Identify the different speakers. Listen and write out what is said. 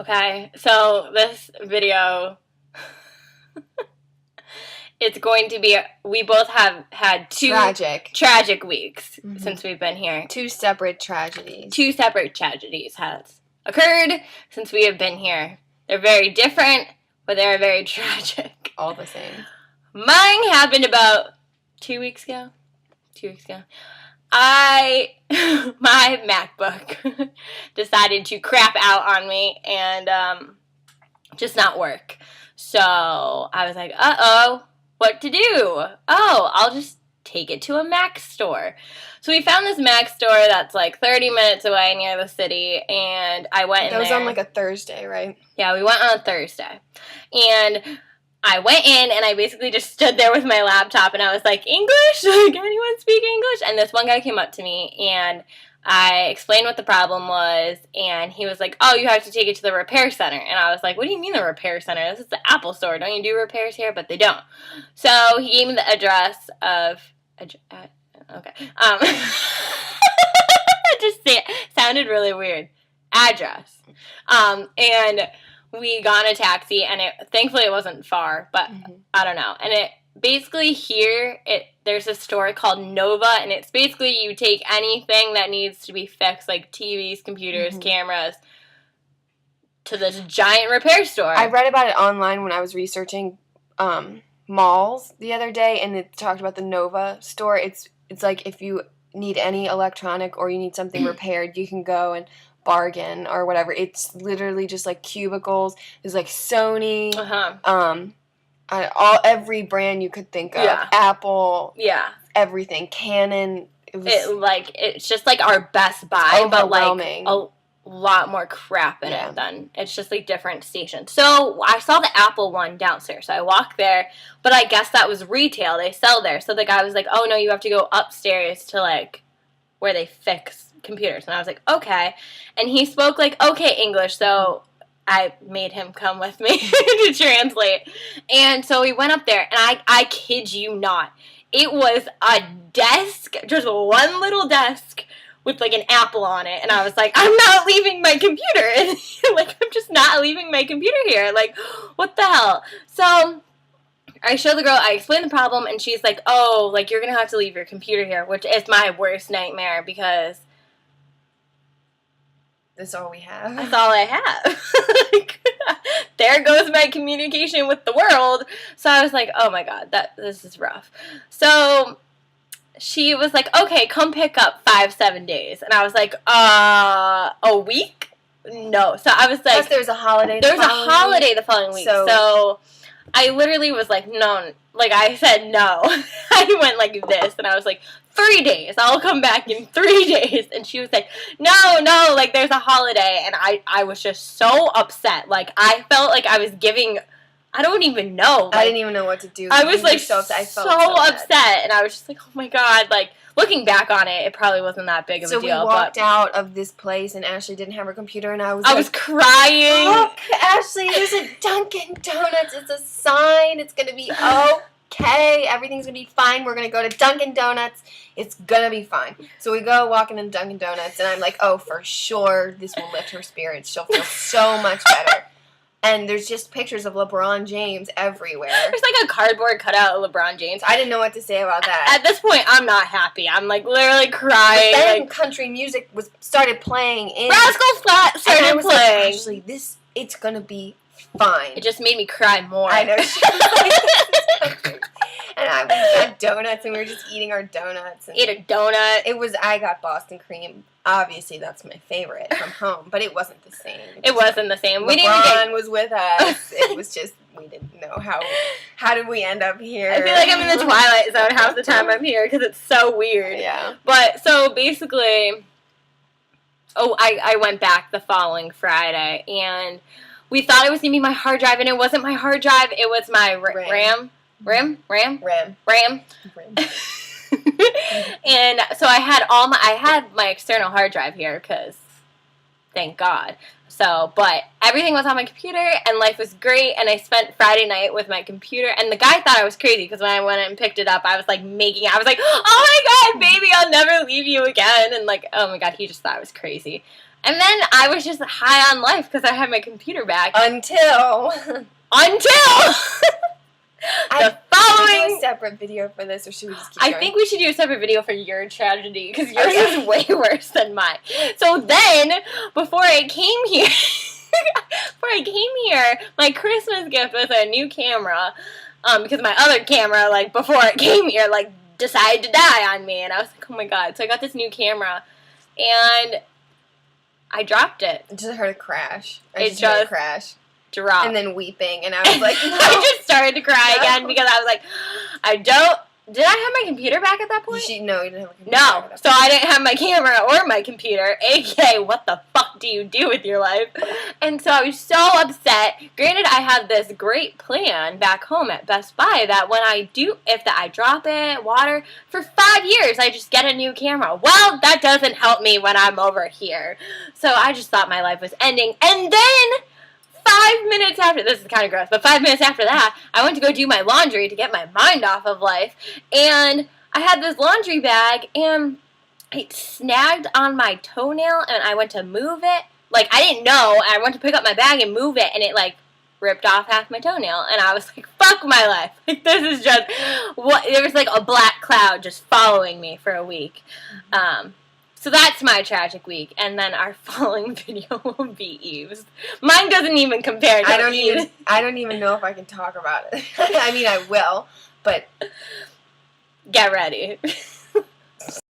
Speaker 1: Okay, so this video, it's going to be, we both have had two tragic weeks since we've been here.
Speaker 2: Two separate tragedies.
Speaker 1: Two separate tragedies has occurred since we have been here. They're very different, but they're very tragic.
Speaker 2: All the same.
Speaker 1: Mine happened about 2 weeks ago. 2 weeks ago. My MacBook decided to crap out on me and just not work. So I was like, uh-oh, what to do? Oh, I'll just take it to a Mac store. So we found this Mac store that's like 30 minutes away near the city, and I went in there.
Speaker 2: That was on like a Thursday, right?
Speaker 1: Yeah, we went on a Thursday. And I went in, and I basically just stood there with my laptop, and I was like, English? Like, anyone speak English? And this one guy came up to me, and I explained what the problem was, and he was like, oh, you have to take it to the repair center. And I was like, what do you mean the repair center? This is the Apple store. Don't you do repairs here? But they don't. So he gave me the address of... okay. It sounded really weird. Address. And we got in a taxi, and thankfully it wasn't far, but I don't know. And it basically there's a store called Nova, and it's basically you take anything that needs to be fixed, like TVs, computers, cameras, to this giant repair store.
Speaker 2: I read about it online when I was researching malls the other day, and it talked about the Nova store. It's like if you need any electronic or you need something repaired, you can go and bargain or whatever. It's literally just like cubicles. There's like Sony, every brand you could think of, Apple, everything, Canon.
Speaker 1: It's just like our Best Buy, but like a lot more crap in it than it's just like different stations. So I saw the Apple one downstairs, so I walked there, but I guess that was retail. They sell there. So the guy was like, oh no, you have to go upstairs to like where they fix computers. And I was like, okay. And he spoke like okay English, so I made him come with me to translate. And so we went up there, and I kid you not, it was a desk, just one little desk with like an Apple on it. And I was like, I'm not leaving my computer. And like, I'm just not leaving my computer here. Like, what the hell? So I showed the girl, I explained the problem, and she's like, oh, like, you're going to have to leave your computer here, which is my worst nightmare because
Speaker 2: that's all we have.
Speaker 1: That's all I have. Like, there goes my communication with the world. So I was like, oh my god, this is rough. So she was like, okay, come pick up 5-7 days. And I was like, a week? No. So I was like...
Speaker 2: Plus there's a holiday
Speaker 1: the following week. So I literally was like, no. Like, I said no. I went like this, and I was like, 3 days. I'll come back in 3 days. And she was like, no, like, there's a holiday. And I was just so upset. Like, I felt like I was giving... I don't even know. Like,
Speaker 2: I didn't even know what to do.
Speaker 1: I was like so upset. And I was just like, oh my god. Like, looking back on it, it probably wasn't that big of a deal.
Speaker 2: So we walked out of this place, and Ashley didn't have her computer, and I was
Speaker 1: crying.
Speaker 2: Look, Ashley, there's a Dunkin' Donuts. It's a sign. It's going to be okay. Everything's going to be fine. We're going to go to Dunkin' Donuts. It's going to be fine. So we go walking in Dunkin' Donuts, and I'm like, oh, for sure, this will lift her spirits. She'll feel so much better. And there's just pictures of LeBron James everywhere.
Speaker 1: There's like a cardboard cutout of LeBron James.
Speaker 2: I didn't know what to say about that.
Speaker 1: At this point, I'm not happy. I'm like literally crying.
Speaker 2: But then
Speaker 1: like,
Speaker 2: country music started playing.
Speaker 1: Rascal Flatts started playing.
Speaker 2: Like, actually, it's gonna be fine.
Speaker 1: It just made me cry more.
Speaker 2: I know. She was like, and we got donuts, and we were just eating our donuts. And
Speaker 1: ate a donut.
Speaker 2: I got Boston cream. Obviously, that's my favorite from home, but it wasn't the same.
Speaker 1: It wasn't the same.
Speaker 2: LeBron was with us. It was just, we didn't know how did we end up here.
Speaker 1: I feel like I'm in the Twilight Zone half the time I'm here because it's so weird.
Speaker 2: Yeah.
Speaker 1: But, so basically, I went back the following Friday, and we thought it was going to be my hard drive, and it wasn't my hard drive. It was my RAM. And so I had my external hard drive here because thank God. So, but everything was on my computer and life was great, and I spent Friday night with my computer, and the guy thought I was crazy because when I went and picked it up, I was like I was like, oh my god, baby, I'll never leave you again, and like, oh my god, he just thought I was crazy. And then I was just high on life because I had my computer back.
Speaker 2: Until
Speaker 1: the following...
Speaker 2: Should we do a separate video for this, or should we just keep going?
Speaker 1: I think we should do a separate video for your tragedy, because yours is way worse than mine. So then, before I came here, my Christmas gift was a new camera, because my other camera, like, before it came here, like, decided to die on me, and I was like, oh my god. So I got this new camera, and I dropped it.
Speaker 2: I just heard a crash.
Speaker 1: I just heard a
Speaker 2: crash.
Speaker 1: Drop.
Speaker 2: And then weeping, and I was like, no.
Speaker 1: I just started to cry again because I was like, did I have my computer back at that point?
Speaker 2: No, you didn't have a computer
Speaker 1: No,
Speaker 2: back
Speaker 1: so I didn't have my camera or my computer, aka what the fuck do you do with your life? And so I was so upset. Granted, I have this great plan back home at Best Buy that when I drop it, water, for 5 years I just get a new camera. Well, that doesn't help me when I'm over here. So I just thought my life was ending, and then 5 minutes after, this is kind of gross, but 5 minutes after that, I went to go do my laundry to get my mind off of life, and I had this laundry bag, and it snagged on my toenail, and I went to move it. Like, I didn't know, I went to pick up my bag and move it, and it, like, ripped off half my toenail, and I was like, fuck my life. Like, this is just, there was, like, a black cloud just following me for a week. So that's my tragic week, and then our following video will be Eve's. Mine doesn't even compare to Eve's.
Speaker 2: I don't even know if I can talk about it. I mean, I will, but...
Speaker 1: Get ready.